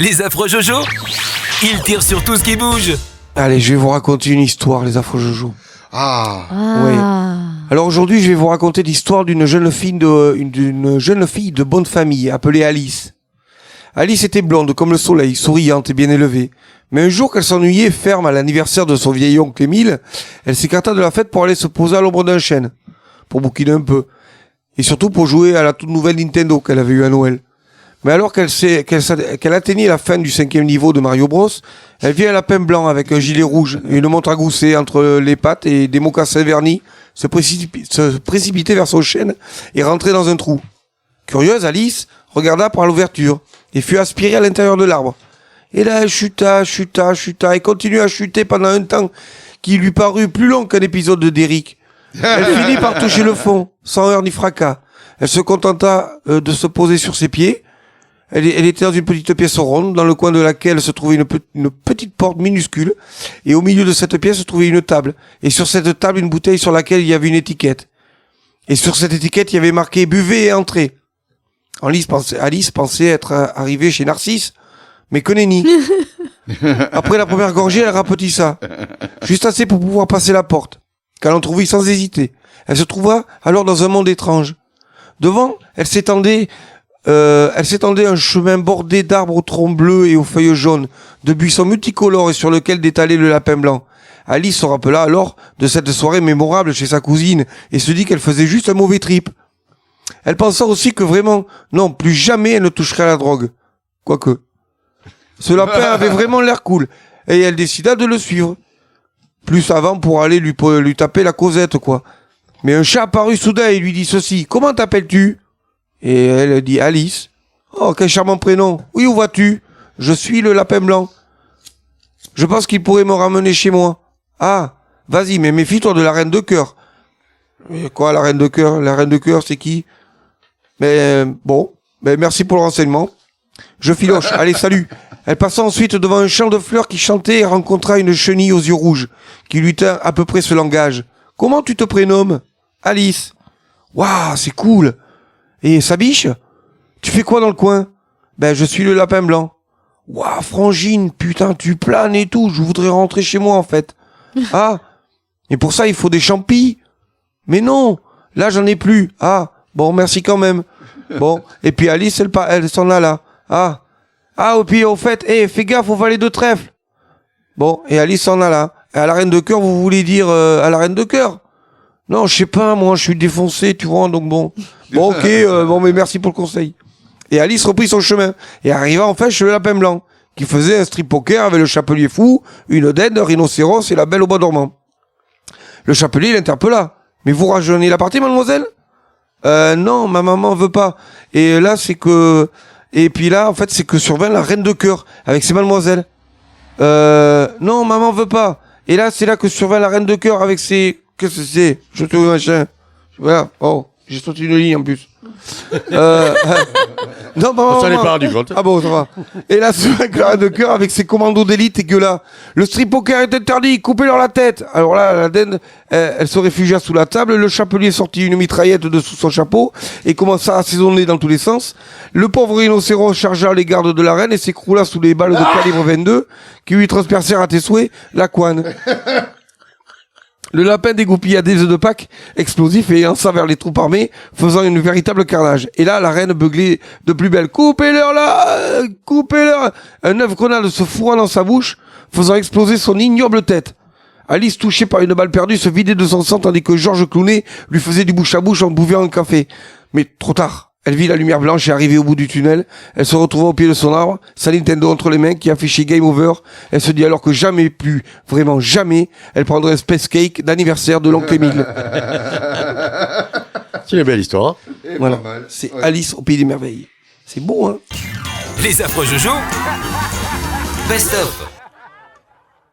Les affreux Jojo, ils tirent sur tout ce qui bouge. Allez, je vais vous raconter une histoire, les affreux Jojo. Ah. Oui. Alors aujourd'hui, je vais vous raconter l'histoire d'une jeune fille de bonne famille, appelée Alice. Alice était blonde comme le soleil, souriante et bien élevée. Mais un jour qu'elle s'ennuyait ferme à l'anniversaire de son vieil oncle Émile, elle s'écarta de la fête pour aller se poser à l'ombre d'un chêne, pour bouquiner un peu. Et surtout pour jouer à la toute nouvelle Nintendo qu'elle avait eue à Noël. Mais alors qu'elle atteignit la fin du 5e niveau de Mario Bros, elle vit un lapin blanc avec un gilet rouge et une montre à gousset entre les pattes et des mocassins vernis se précipiter vers son chêne et rentrer dans un trou. Curieuse, Alice regarda par l'ouverture et fut aspirée à l'intérieur de l'arbre. Et là, elle chuta et continua à chuter pendant un temps qui lui parut plus long qu'un épisode de Derrick. Elle finit par toucher le fond, sans heurts ni fracas. Elle se contenta de se poser sur ses pieds. Elle était dans une petite pièce ronde, dans le coin de laquelle se trouvait une petite porte minuscule, et au milieu de cette pièce se trouvait une table, et sur cette table une bouteille sur laquelle il y avait une étiquette. Et sur cette étiquette il y avait marqué « Buvez et entrez ». Alice pensait être arrivée chez Narcisse, mais que nenni. Après la première gorgée, elle rapetissa, juste assez pour pouvoir passer la porte, qu'elle entrouvrit sans hésiter. Elle se trouva alors dans un monde étrange. Devant, elle s'étendait un chemin bordé d'arbres aux troncs bleus et aux feuilles jaunes, de buissons multicolores et sur lequel détalait le lapin blanc. Alice se rappela alors de cette soirée mémorable chez sa cousine et se dit qu'elle faisait juste un mauvais trip. Elle pensa aussi que vraiment, non, plus jamais elle ne toucherait à la drogue. Quoique. Ce lapin avait vraiment l'air cool, et elle décida de le suivre. Plus avant pour aller lui taper la causette, quoi. Mais un chat apparut soudain et lui dit ceci. « Comment t'appelles-tu » Et elle dit Alice. « Oh, quel charmant prénom. Oui, où vas-tu ?»« Je suis le lapin blanc. Je pense qu'il pourrait me ramener chez moi. »« Ah, vas-y, mais méfie-toi de la reine de cœur. »« Mais quoi, la reine de cœur ? La reine de cœur, c'est qui ?»« Mais bon, merci pour le renseignement. Je filoche. Allez, salut. » Elle passa ensuite devant un champ de fleurs qui chantait et rencontra une chenille aux yeux rouges, qui lui tint à peu près ce langage. « Comment tu te prénommes ?»« Alice. »« Waouh, c'est cool. Et Sabiche, tu fais quoi dans le coin ? » « Je suis le lapin blanc. »« Waouh, Frangine, putain, tu planes et tout, je voudrais rentrer chez moi en fait. »« Ah, et pour ça il faut des champis ? » ?»« Mais non, là j'en ai plus. »« Ah, bon, merci quand même. » Bon, et puis Alice, elle s'en alla. « Ah, et puis au fait, fais gaffe au valet de trèfle. » Bon, et Alice s'en alla. « À la reine de cœur, vous voulez dire à la reine de cœur ? » Non, je sais pas, moi je suis défoncé, tu vois, donc bon. Bon, ok, mais merci pour le conseil. Et Alice reprit son chemin, et arriva enfin chez le lapin blanc, qui faisait un strip poker avec le chapelier fou, une dinde, un rhinocéros et la belle au bois dormant. Le chapelier l'interpella. « Mais vous rajeunissez la partie, mademoiselle ?»« Non, ma maman veut pas. » Et puis là, en fait, c'est que survint la reine de cœur, avec ses mademoiselles. « Non, maman veut pas. » Et là, c'est là que survint la reine de cœur avec ses... Qu'est-ce que c'est ? Je te vois, machin. Voilà. Oh, j'ai sauté une ligne en plus. Non, maman. Ça n'est pas du compte. Ah bon, ça va. Et là, c'est avec la reine de cœur avec ses commandos d'élite et que là, le strip poker est interdit, coupez-leur la tête. Alors là, la dinde, elle se réfugia sous la table, le chapelier sortit une mitraillette de sous son chapeau et commença à assaisonner dans tous les sens. Le pauvre rhinocéros chargea les gardes de la reine et s'écroula sous les balles de calibre 22 qui lui transpercèrent à tes souhaits la couenne. Le lapin dégoupilla des œufs de Pâques explosifs et lança vers les troupes armées, faisant une véritable carnage. Et là, la reine beuglait de plus belle. « Coupez-leur là ! Coupez-leur !» Un œuf grenade se fourra dans sa bouche, faisant exploser son ignoble tête. Alice, touchée par une balle perdue, se vidait de son sang tandis que Georges Clooney lui faisait du bouche à bouche en buvant un café. Mais trop tard. Elle vit la lumière blanche et arrivée au bout du tunnel. Elle se retrouva au pied de son arbre, sa Nintendo entre les mains qui affichait Game Over. Elle se dit alors que jamais plus, vraiment jamais, elle prendrait un Space Cake d'anniversaire de l'oncle Émile. C'est une belle histoire. Voilà, c'est Alice au pays des merveilles. C'est beau, hein ? Les affreux Jojo, best of.